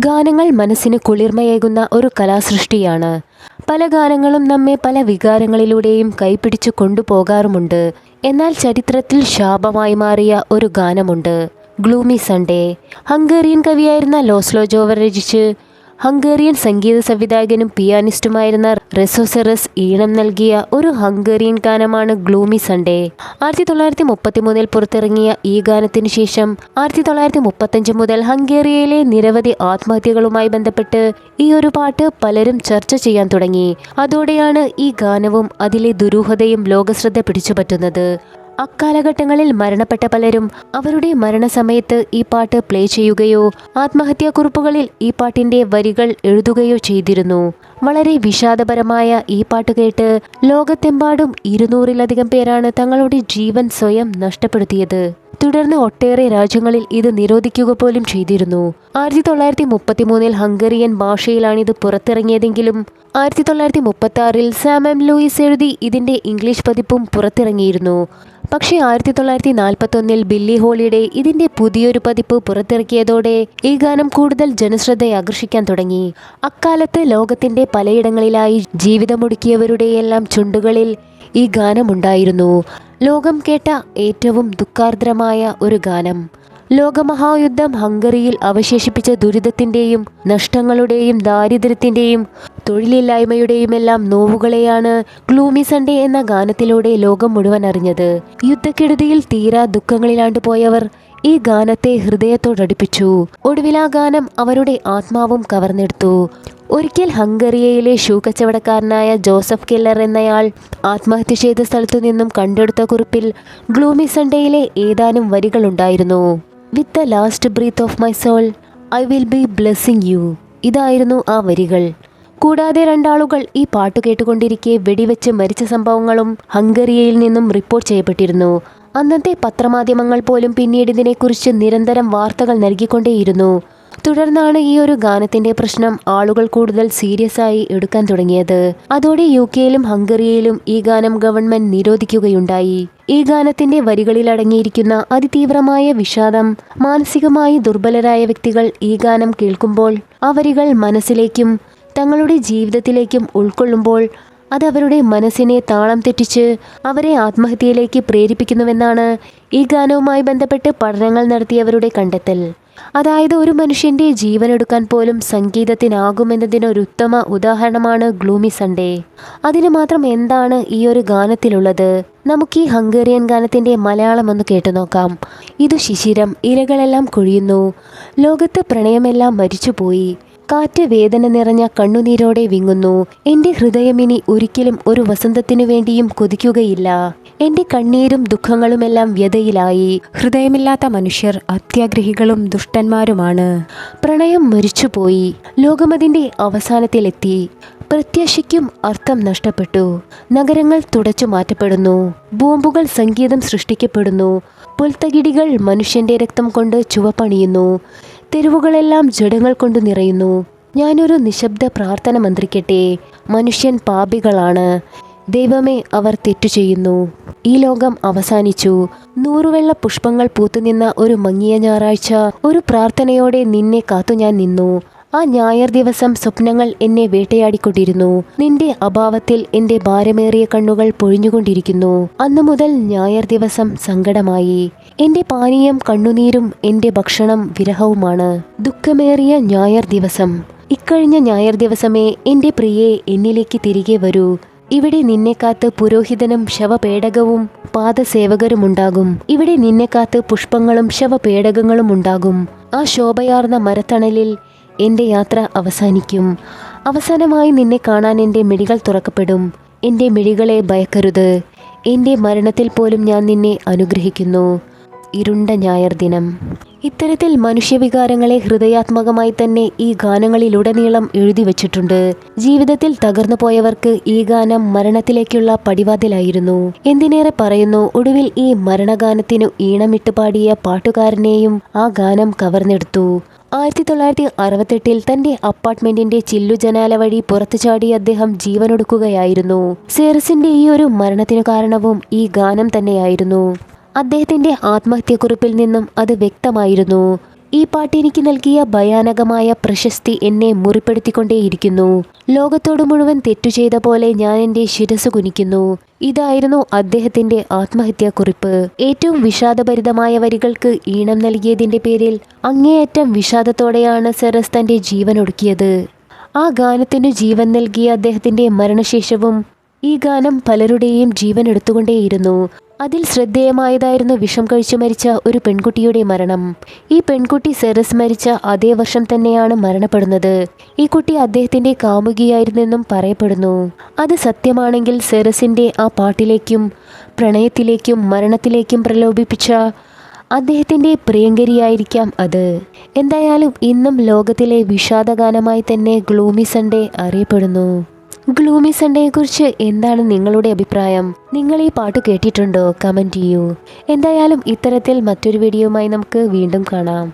ഗാനങ്ങൾ മനസ്സിന് കുളിർമയേകുന്ന ഒരു കലാസൃഷ്ടിയാണ്. പല ഗാനങ്ങളും നമ്മെ പല വികാരങ്ങളിലൂടെയും കൈപിടിച്ചു കൊണ്ടുപോകാറുമുണ്ട്. എന്നാൽ ചരിത്രത്തിൽ ശാപമായി മാറിയ ഒരു ഗാനമുണ്ട്, ഗ്ലൂമി സൺഡേ. ഹംഗേറിയൻ കവിയായിരുന്ന ലോസ്ലോ ജോവർ രചിച്ച് ഹംഗേറിയൻ സംഗീത സംവിധായകനും പിയാനിസ്റ്റുമായിരുന്ന റെസോസെറസ് ഈണം നൽകിയ ഒരു ഹംഗേറിയൻ ഗാനമാണ് ഗ്ലൂമി സൺഡേ. 1933 പുറത്തിറങ്ങിയ ഈ ഗാനത്തിനു ശേഷം 1935 മുതൽ ഹംഗേറിയയിലെ നിരവധി ആത്മഹത്യകളുമായി ബന്ധപ്പെട്ട് ഈ ഒരു പാട്ട് പലരും ചർച്ച ചെയ്യാൻ തുടങ്ങി. അതോടെയാണ് ഈ ഗാനവും അതിലെ ദുരൂഹതയും ലോകശ്രദ്ധ പിടിച്ചുപറ്റുന്നത്. അക്കാലഘട്ടങ്ങളിൽ മരണപ്പെട്ട പലരും അവരുടെ മരണസമയത്ത് ഈ പാട്ട് പ്ലേ ചെയ്യുകയോ ആത്മഹത്യാക്കുറിപ്പുകളിൽ ഈ പാട്ടിന്റെ വരികൾ എഴുതുകയോ ചെയ്തിരുന്നു. വളരെ വിഷാദപരമായ ഈ പാട്ട് കേട്ട് ലോകത്തെമ്പാടും 200-ലധികം പേരാണ് തങ്ങളുടെ ജീവൻ സ്വയം നഷ്ടപ്പെടുത്തിയത്. തുടർന്ന് ഒട്ടേറെ രാജ്യങ്ങളിൽ ഇത് നിരോധിക്കുക പോലും ചെയ്തിരുന്നു. 1933 ഹംഗേറിയൻ ഭാഷയിലാണിത് പുറത്തിറങ്ങിയതെങ്കിലും 1936 സാം എം ലൂയിസ് എഴുതി ഇതിന്റെ ഇംഗ്ലീഷ് പതിപ്പും പുറത്തിറങ്ങിയിരുന്നു. പക്ഷേ 1941 ബില്ലി ഹോളിഡേ ഇതിന്റെ പുതിയൊരു പതിപ്പ് പുറത്തിറക്കിയതോടെ ഈ ഗാനം കൂടുതൽ ജനശ്രദ്ധ ആകർഷിക്കാൻ തുടങ്ങി. അക്കാലത്ത് ലോകത്തിന്റെ പലയിടങ്ങളിലായി ജീവിതമൊടുക്കിയവരുടെയെല്ലാം ചുണ്ടുകളിൽ ഈ ഗാനമുണ്ടായിരുന്നു. ലോകം കേട്ട ഏറ്റവും ദുഃഖാർദ്രമായ ഒരു ഗാനം. ലോകമഹായുദ്ധം ഹംഗറിയിൽ അവശേഷിപ്പിച്ച ദുരിതത്തിന്റെയും നഷ്ടങ്ങളുടെയും ദാരിദ്ര്യത്തിന്റെയും തൊഴിലില്ലായ്മയുടെയുമെല്ലാം നോവുകളെയാണ് ഗ്ലൂമി സൺഡേ എന്ന ഗാനത്തിലൂടെ ലോകം മുഴുവൻ അറിഞ്ഞത്. യുദ്ധക്കെടുതിയിൽ തീരാ ദുഃഖങ്ങളിലാണ്ടുപോയവർ ഈ ഗാനത്തെ ഹൃദയത്തോടടുപ്പിച്ചു. ഒടുവിൽ ആ ഗാനം അവരുടെ ആത്മാവും കവർന്നെടുത്തു. ഒരിക്കൽ ഹംഗറിയയിലെ ഷൂ കച്ചവടക്കാരനായ ജോസഫ് കെല്ലർ എന്നയാൾ ആത്മഹത്യ ചെയ്ത സ്ഥലത്തു നിന്നും കണ്ടെടുത്ത കുറിപ്പിൽ ഗ്ലൂമി സൺഡേയിലെ ഏതാനും വരികളുണ്ടായിരുന്നു. With the last breath of my soul I will be blessing you. ഇതായിരുന്നു ആ വരികൾ. കൂടാതെ 2 ആളുകൾ ഈ പാട്ട് കേട്ടുകൊണ്ടിരിക്കെ വെടിവെച്ച് മരിച്ച സംഭവങ്ങളും ഹംഗറിയയിൽ നിന്നും റിപ്പോർട്ട് ചെയ്യപ്പെട്ടിരുന്നു. അന്നത്തെ പത്രമാധ്യമങ്ങൾ പോലും പിന്നീട് ഇതിനെക്കുറിച്ച് നിരന്തരം വാർത്തകൾ നൽകിക്കൊണ്ടേയിരുന്നു. തുടർന്നാണ് ഈ ഒരു ഗാനത്തിന്റെ പ്രശ്നം ആളുകൾ കൂടുതൽ സീരിയസ് ആയി എടുക്കാൻ തുടങ്ങിയത്. അതോടെ UK-യിലും ഹംഗറിയയിലും ഈ ഗാനം ഗവൺമെന്റ് നിരോധിക്കുകയുണ്ടായി. ഈ ഗാനത്തിന്റെ വരികളിൽ അടങ്ങിയിരിക്കുന്ന അതിതീവ്രമായ വിഷാദം, മാനസികമായി ദുർബലരായ വ്യക്തികൾ ഈ ഗാനം കേൾക്കുമ്പോൾ ആ വരികൾ മനസ്സിലേക്കും തങ്ങളുടെ ജീവിതത്തിലേക്കും ഉൾക്കൊള്ളുമ്പോൾ അത് അവരുടെ മനസ്സിനെ താളം തെറ്റിച്ച് അവരെ ആത്മഹത്യയിലേക്ക് പ്രേരിപ്പിക്കുന്നുവെന്നാണ് ഈ ഗാനവുമായി ബന്ധപ്പെട്ട് പഠനങ്ങൾ നടത്തിയവരുടെ കണ്ടെത്തൽ. അതായത് ഒരു മനുഷ്യന്റെ ജീവനെടുക്കാൻ പോലും സംഗീതത്തിനാകുമെന്നതിനൊരു ഉത്തമ ഉദാഹരണമാണ് ഗ്ലൂമി സൺഡേ. അതിന് മാത്രം എന്താണ് ഈ ഒരു ഗാനത്തിലുള്ളത്? നമുക്ക് ഈ ഹംഗേറിയൻ ഗാനത്തിന്റെ മലയാളം ഒന്ന് കേട്ടു നോക്കാം. ഇതു ശിശിരം, ഇലകളെല്ലാം കൊഴിയുന്നു, ലോകത്ത് പ്രണയമെല്ലാം മരിച്ചുപോയി, കാറ്റ് വേദന നിറഞ്ഞ കണ്ണുനീരോടെ വിങ്ങുന്നു, എന്റെ ഹൃദയമിനി ഒരിക്കലും ഒരു വസന്തത്തിനു വേണ്ടിയും കൊതിക്കുകയില്ല, എന്റെ കണ്ണീരും ദുഃഖങ്ങളുമെല്ലാം വ്യതയിലായി, ഹൃദയമില്ലാത്ത മനുഷ്യർ അത്യാഗ്രഹികളും ദുഷ്ടന്മാരുമാണ്, പ്രണയം മരിച്ചുപോയി, ലോകമതിന്റെ അവസാനത്തിലെത്തി, പ്രത്യാശയ്ക്കും അർത്ഥം നഷ്ടപ്പെട്ടു, നഗരങ്ങൾ തുടച്ചു മാറ്റപ്പെടുന്നു, ബോംബുകൾ സംഗീതം സൃഷ്ടിക്കപ്പെടുന്നു, പുൽത്തകിടികൾ മനുഷ്യന്റെ രക്തം കൊണ്ട് ചുവപ്പണിയുന്നു, തെരുവുകളെല്ലാം ജഡങ്ങൾ കൊണ്ട് നിറയുന്നു, ഞാനൊരു നിശബ്ദ പ്രാർത്ഥന മന്ത്രിക്കട്ടെ, മനുഷ്യൻ പാപികളാണ്, ദൈവമേ അവർ തെറ്റു ചെയ്യുന്നു, ഈ ലോകം അവസാനിച്ചു, 100 വെള്ള പുഷ്പങ്ങൾ പൂത്തുനിന്ന ഒരു മങ്ങിയ ഞായറാഴ്ച, ഒരു പ്രാർത്ഥനയോടെ നിന്നെ കാത്തു ഞാൻ നിന്നു, ആ ഞായർ ദിവസം സ്വപ്നങ്ങൾ എന്നെ വേട്ടയാടിക്കൊണ്ടിരുന്നു, നിന്റെ അഭാവത്തിൽ എന്റെ ഭാരമേറിയ കണ്ണുകൾ പൊഴിഞ്ഞുകൊണ്ടിരിക്കുന്നു, അന്നു മുതൽ ഞായർ ദിവസം സങ്കടമായി, എന്റെ പാനീയം കണ്ണുനീരും എന്റെ ഭക്ഷണം വിരഹവുമാണ്, ദുഃഖമേറിയ ഞായർ ദിവസം, ഇക്കഴിഞ്ഞ ഞായർ ദിവസമേ എന്റെ പ്രിയേ എന്നിലേക്ക് തിരികെ വരൂ, ഇവിടെ നിന്നെ കാത്ത് പുരോഹിതനും ശവപേടകവും പാദസേവകരുമുണ്ടാകും, ഇവിടെ നിന്നെ കാത്ത് പുഷ്പങ്ങളും ശവപേടകങ്ങളും ഉണ്ടാകും, ആ ശോഭയാർന്ന മരത്തണലിൽ എന്റെ യാത്ര അവസാനിക്കും, അവസാനമായി നിന്നെ കാണാൻ എൻ്റെ മിഴികൾ തുറക്കപ്പെടും, എൻ്റെ മിഴികളെ ഭയക്കരുത്, എൻ്റെ മരണത്തിൽ പോലും ഞാൻ നിന്നെ അനുഗ്രഹിക്കുന്നു, ഇരുണ്ട ഞായർ ദിനം. ഇത്തരത്തിൽ മനുഷ്യവികാരങ്ങളെ ഹൃദയാത്മകമായി തന്നെ ഈ ഗാനങ്ങളിലുടനീളം എഴുതി വച്ചിട്ടുണ്ട്. ജീവിതത്തിൽ തകർന്നു പോയവർക്ക് ഈ ഗാനം മരണത്തിലേക്കുള്ള പടിവാതിലായിരുന്നു. എന്തിനേറെ പറയുന്നു, ഒടുവിൽ ഈ മരണഗാനത്തിനു ഈണമിട്ട് പാടിയ പാട്ടുകാരനെയും ആ ഗാനം കവർന്നെടുത്തു. 1968 തന്റെ അപ്പാർട്ട്മെന്റിന്റെ ചില്ലുജനാല വഴി പുറത്തു ചാടി അദ്ദേഹം ജീവനൊടുക്കുകയായിരുന്നു. സേറസിന്റെ ഈ ഒരു മരണത്തിനു കാരണവും ഈ ഗാനം തന്നെയായിരുന്നു. അദ്ദേഹത്തിന്റെ ആത്മഹത്യക്കുറിപ്പിൽ നിന്നും അത് വ്യക്തമായിരുന്നു. ഈ പാട്ട് എനിക്ക് നൽകിയ ഭയാനകമായ പ്രശസ്തി എന്നെ മുറിപ്പെടുത്തിക്കൊണ്ടേയിരിക്കുന്നു. ലോകത്തോട് മുഴുവൻ തെറ്റു ചെയ്ത പോലെ ഞാൻ എൻ്റെ ശിരസ് കുനിക്കുന്നു. ഇതായിരുന്നു അദ്ദേഹത്തിന്റെ ആത്മഹത്യാക്കുറിപ്പ്. ഏറ്റവും വിഷാദഭരിതമായ വരികൾക്ക് ഈണം നൽകിയതിന്റെ പേരിൽ അങ്ങേയറ്റം വിഷാദത്തോടെയാണ് സെറസ് തന്റെ ജീവൻ ഒടുക്കിയത്. ആ ഗാനത്തിനു ജീവൻ നൽകിയ അദ്ദേഹത്തിന്റെ മരണശേഷവും ഈ ഗാനം പലരുടെയും ജീവൻ എടുത്തുകൊണ്ടേയിരുന്നു. അതിൽ ശ്രദ്ധേയമായതായിരുന്നു വിഷം കഴിച്ചു മരിച്ച ഒരു പെൺകുട്ടിയുടെ മരണം. ഈ പെൺകുട്ടി സെറസ് മരിച്ച അതേ വർഷം തന്നെയാണ് മരണപ്പെടുന്നത്. ഈ കുട്ടി അദ്ദേഹത്തിന്റെ കാമുകിയായിരുന്നെന്നും പറയപ്പെടുന്നു. അത് സത്യമാണെങ്കിൽ സെറസിന്റെ ആ പാട്ടിലേക്കും പ്രണയത്തിലേക്കും മരണത്തിലേക്കും പ്രലോഭിപ്പിച്ച അദ്ദേഹത്തിന്റെ പ്രിയങ്കരിയായിരിക്കാം അത്. എന്തായാലും ഇന്നും ലോകത്തിലെ വിഷാദഗാനമായി തന്നെ ഗ്ലൂമി സൺഡേ അറിയപ്പെടുന്നു. ഗ്ലൂമി സൺഡേയെക്കുറിച്ച് എന്താണ് നിങ്ങളുടെ അഭിപ്രായം? നിങ്ങൾ ഈ പാട്ട് കേട്ടിട്ടുണ്ടോ? കമൻറ്റ് ചെയ്യൂ. എന്തായാലും ഇത്തരത്തിൽ മറ്റൊരു വീഡിയോയുമായി നമുക്ക് വീണ്ടും കാണാം.